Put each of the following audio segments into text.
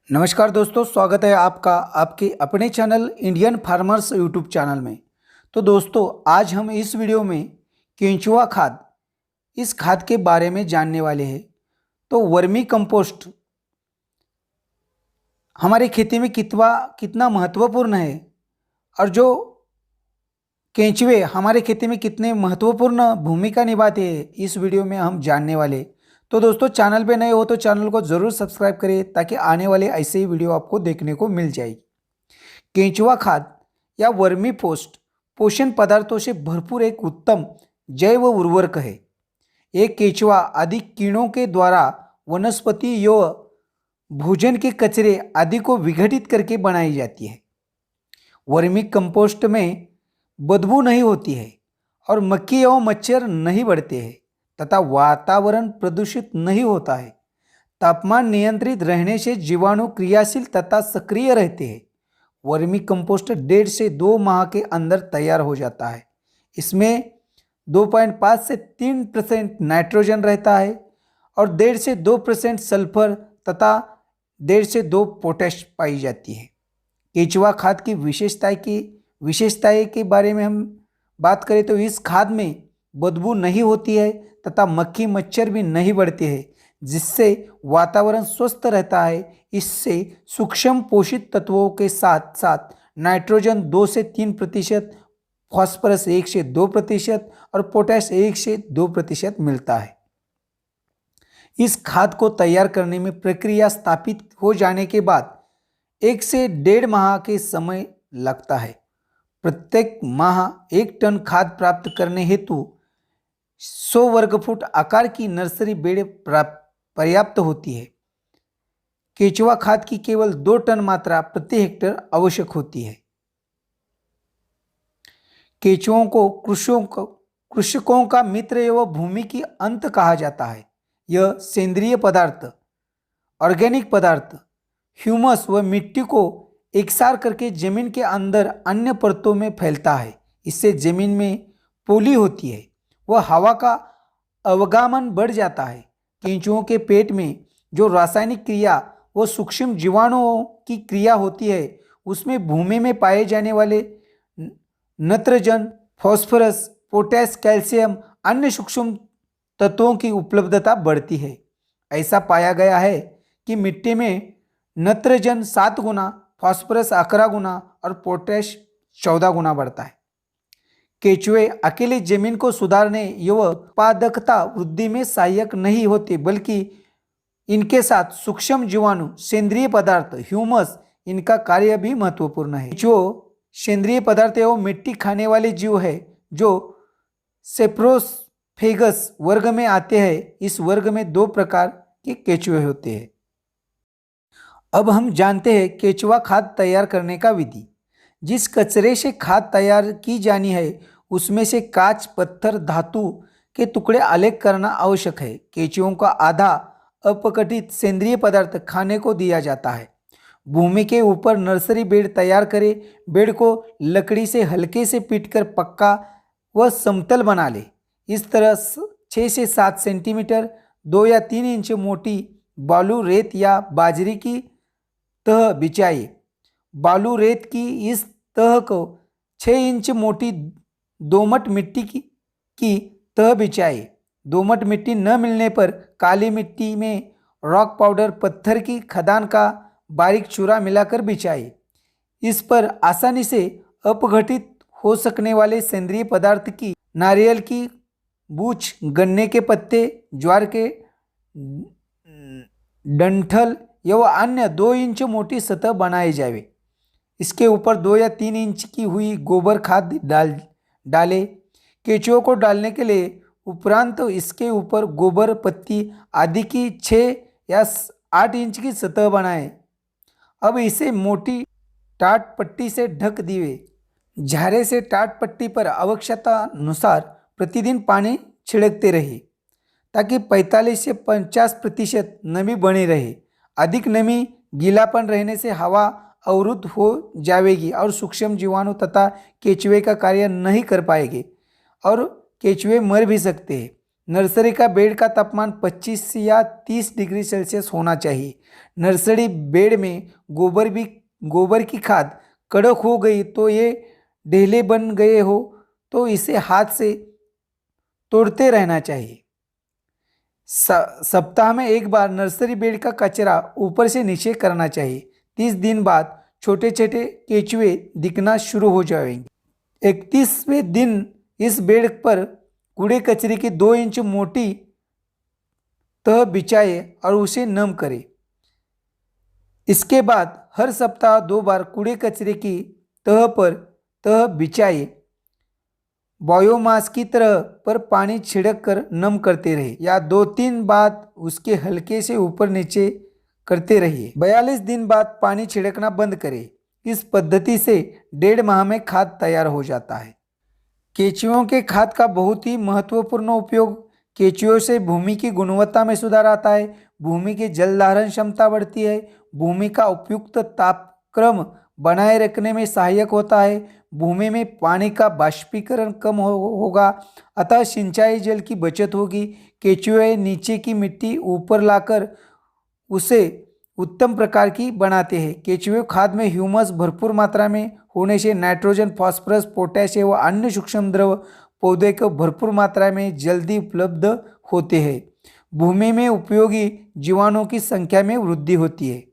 नमस्कार दोस्तों, स्वागत है आपका आपके अपने channel Indian farmers YouTube channel में। तो दोस्तों, आज हम इस वीडियो में केंचुआ खाद इस खाद के बारे में जानने वाले हैं। तो वर्मी कंपोस्ट हमारी खेती में कितना महत्वपूर्ण है और जो केंचुए हमारे खेती में कितने महत्वपूर्ण भूमिका निभाते हैं, इस वीडियो में हम जानने वाले हैं। तो दोस्तों, चैनल पे नए हो तो चैनल को ज़रूर सब्सक्राइब करें ताकि आने वाले ऐसे ही वीडियो आपको देखने को मिल जाएगी। केंचुआ खाद या वर्मी पोषण पदार्थों से भरपूर एक उत्तम जैव उर्वरक है। एक केंचुआ आदि कीड़ों के द्वारा वनस्पति यो भोजन के कचरे आदि को विघटित करके बनाई जाती है। वर्मी कंपोस्ट में बदबू नहीं होती है और मक्खी एवं मच्छर नहीं बढ़ते हैं तथा वातावरण प्रदूषित नहीं होता है। तापमान नियंत्रित रहने से जीवाणु क्रियाशील तथा सक्रिय रहते हैं। वर्मी कंपोस्ट 1.5 से 2 माह के अंदर तैयार हो जाता है। इसमें 2.5 से 3% नाइट्रोजन रहता है और 1.5 से 2% सल्फर तथा 1.5 से 2 पोटैश पाई जाती है। केंचुआ खाद की विशेषताएं के बारे में हम बात करें तो इस खाद में बदबू नहीं होती है तथा मक्खी मच्छर भी नहीं बढ़ते हैं, जिससे वातावरण स्वस्थ रहता है। इससे सूक्ष्म पोषित तत्वों के साथ साथ नाइट्रोजन 2 से 3%, फास्फोरस 1 से 2% और पोटैश 1 से 2% मिलता है। इस खाद को तैयार करने में प्रक्रिया स्थापित हो जाने के बाद 1 से 1.5 माह के समय लगता है। प्रत्येक माह 1 टन खाद प्राप्त करने हेतु 100 वर्ग फुट आकार की नर्सरी बेड पर्याप्त होती है। केंचुआ खाद की केवल 2 टन मात्रा प्रति हेक्टेयर आवश्यक होती है। केंचुओं को कृषकों का मित्र एवं भूमि की अंत कहा जाता है। यह सेंद्रीय पदार्थ, ऑर्गेनिक पदार्थ, ह्यूमस व मिट्टी को एकसार करके जमीन के अंदर अन्य परतों में फैलता है। इससे जमीन में पोली होती है व हवा का अवगामन बढ़ जाता है। केंचुओं के पेट में जो रासायनिक क्रिया व सूक्ष्म जीवाणुओं की क्रिया होती है, उसमें भूमि में पाए जाने वाले नाइट्रोजन, फास्फोरस, पोटैश, कैल्शियम, अन्य सूक्ष्म तत्वों की उपलब्धता बढ़ती है। ऐसा पाया गया है कि मिट्टी में नाइट्रोजन 7 गुना, फास्फोरस 11 गुना और पोटैश 14 गुना बढ़ता है। केंचुए अकेले जमीन को सुधारने एवं उत्पादकता वृद्धि में सहायक नहीं होते, बल्कि इनके साथ सूक्ष्म जीवाणु, सेंद्रीय पदार्थ, ह्यूमस, इनका कार्य भी महत्वपूर्ण है। जो सेंद्रीय पदार्थ एवं मिट्टी खाने वाले जीव है जो सेप्रोफेगस वर्ग में आते हैं। इस वर्ग में 2 प्रकार के केंचुए होते हैं। अब हम जानते हैं केंचुआ खाद तैयार करने का विधि। जिस कचरे से खाद तैयार की जानी है उसमें से कांच, पत्थर, धातु के टुकड़े अलग करना आवश्यक है। केंचुओं का आधा अपघटित सेंद्रीय पदार्थ खाने को दिया जाता है। भूमि के ऊपर नर्सरी बेड तैयार करें। बेड को लकड़ी से हल्के से पीटकर पक्का व समतल बना ले। इस तरह 6 से 7 सेंटीमीटर 2 या 3 इंच मोटी बालू, रेत या बाजरी की तह बिछाइए। बालू रेत की इस तह को 6 इंच मोटी दोमट मिट्टी की तह बिछाइए। दोमट मिट्टी न मिलने पर काली मिट्टी में रॉक पाउडर, पत्थर की खदान का बारीक चूरा मिलाकर बिछाइए। इस पर आसानी से अपघटित हो सकने वाले सेंद्रीय पदार्थ की नारियल की बूच, गन्ने के पत्ते, ज्वार के डंठल एवं अन्य 2 इंच मोटी सतह बनाए जावे। इसके ऊपर 2 या 3 इंच की हुई गोबर खाद डालें। केंचुओं को डालने के लिए उपरांत इसके ऊपर गोबर, पत्ती आदि की 6 या 8 इंच की सतह बनाएं। अब इसे मोटी टाट पट्टी से ढक दिए। झारे से टाट पट्टी पर आवश्यकता अनुसार प्रतिदिन पानी छिड़कते रहे ताकि 45 से 50% नमी बनी रहे। अधिक नमी, गीलापन रहने से हवा अवरुद्ध हो जाएगी और सूक्ष्म जीवाणु तथा केंचुए का कार्य नहीं कर पाएंगे और केंचुए मर भी सकते हैं। नर्सरी का बेड का तापमान 25 या 30 डिग्री सेल्सियस होना चाहिए। नर्सरी बेड में गोबर की खाद कड़क हो गई तो ये ढेले बन गए हो तो इसे हाथ से तोड़ते रहना चाहिए। सप्ताह में एक बार नर्सरी बेड का कचरा ऊपर से नीचे करना चाहिए। 30 दिन बाद छोटे छोटे केंचुए दिखना शुरू हो जाएंगे। 31वें दिन इस बेड पर कूड़े कचरे की 2 इंच मोटी तह बिछाए और उसे नम करें। इसके बाद हर सप्ताह 2 बार कूड़े कचरे की तह पर तह बिछाए बायोमास की तरह पर पानी छिड़क कर नम करते रहे या 2-3 बार उसके हल्के से ऊपर नीचे करते रहिए। 42 दिन बाद पानी छिड़कना बंद करें। इस पद्धति से 1.5 माह में खाद तैयार हो जाता है। केंचुओं के खाद का बहुत ही महत्वपूर्ण उपयोग। केंचुओं से भूमि की गुणवत्ता में सुधार आता है, भूमि की जल धारण क्षमता बढ़ती है, भूमि का उपयुक्त तापक्रम बनाए रखने में सहायक होता है, भूमि में पानी का बाष्पीकरण कम होगा, अतः सिंचाई जल की बचत होगी। केंचुए नीचे की मिट्टी ऊपर लाकर उसे उत्तम प्रकार की बनाते हैं। केंचुए खाद में ह्यूमस भरपूर मात्रा में होने से नाइट्रोजन, फास्फोरस, पोटेशियम व अन्य सूक्ष्म द्रव पौधे को भरपूर मात्रा में जल्दी उपलब्ध होते हैं। भूमि में उपयोगी जीवाणुओं की संख्या में वृद्धि होती है।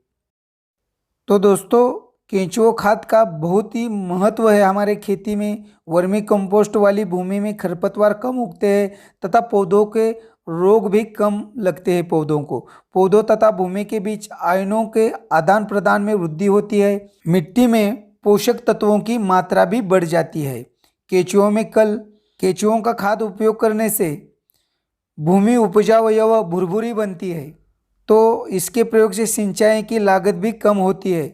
तो दोस्तों, केंचुओं खाद का बहुत ही महत्व है हमारे खेती में। वर्मी कंपोस्ट वाली भूमि में खरपतवार कम उगते हैं तथा पौधों के रोग भी कम लगते हैं। पौधों तथा भूमि के बीच आयनों के आदान प्रदान में वृद्धि होती है। मिट्टी में पोषक तत्वों की मात्रा भी बढ़ जाती है। केंचुओं का खाद उपयोग करने से भूमि उपजाऊ व भुरभुरी बनती है, तो इसके प्रयोग से सिंचाई की लागत भी कम होती है।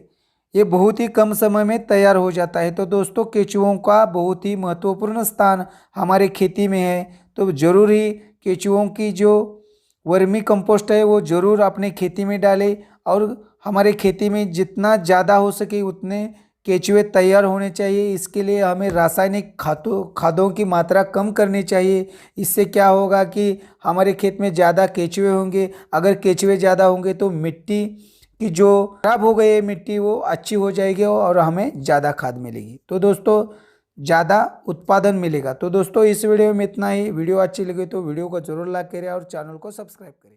ये बहुत ही कम समय में तैयार हो जाता है। तो दोस्तों, केंचुओं का बहुत ही महत्वपूर्ण स्थान हमारे खेती में है। तो जरूर ही केंचुओं की जो वर्मी कंपोस्ट है वो ज़रूर अपने खेती में डालें और हमारे खेती में जितना ज़्यादा हो सके उतने केंचुए तैयार होने चाहिए। इसके लिए हमें रासायनिक खादों की मात्रा कम करनी चाहिए। इससे क्या होगा कि हमारे खेत में ज़्यादा केंचुए होंगे। अगर केंचुए ज़्यादा होंगे तो मिट्टी की जो खराब हो गई है मिट्टी वो अच्छी हो जाएगी और हमें ज़्यादा खाद मिलेगी। तो दोस्तों, ज़्यादा उत्पादन मिलेगा। तो दोस्तों, इस वीडियो में इतना ही। वीडियो अच्छी लगी तो वीडियो को ज़रूर लाइक करें और चैनल को सब्सक्राइब करें।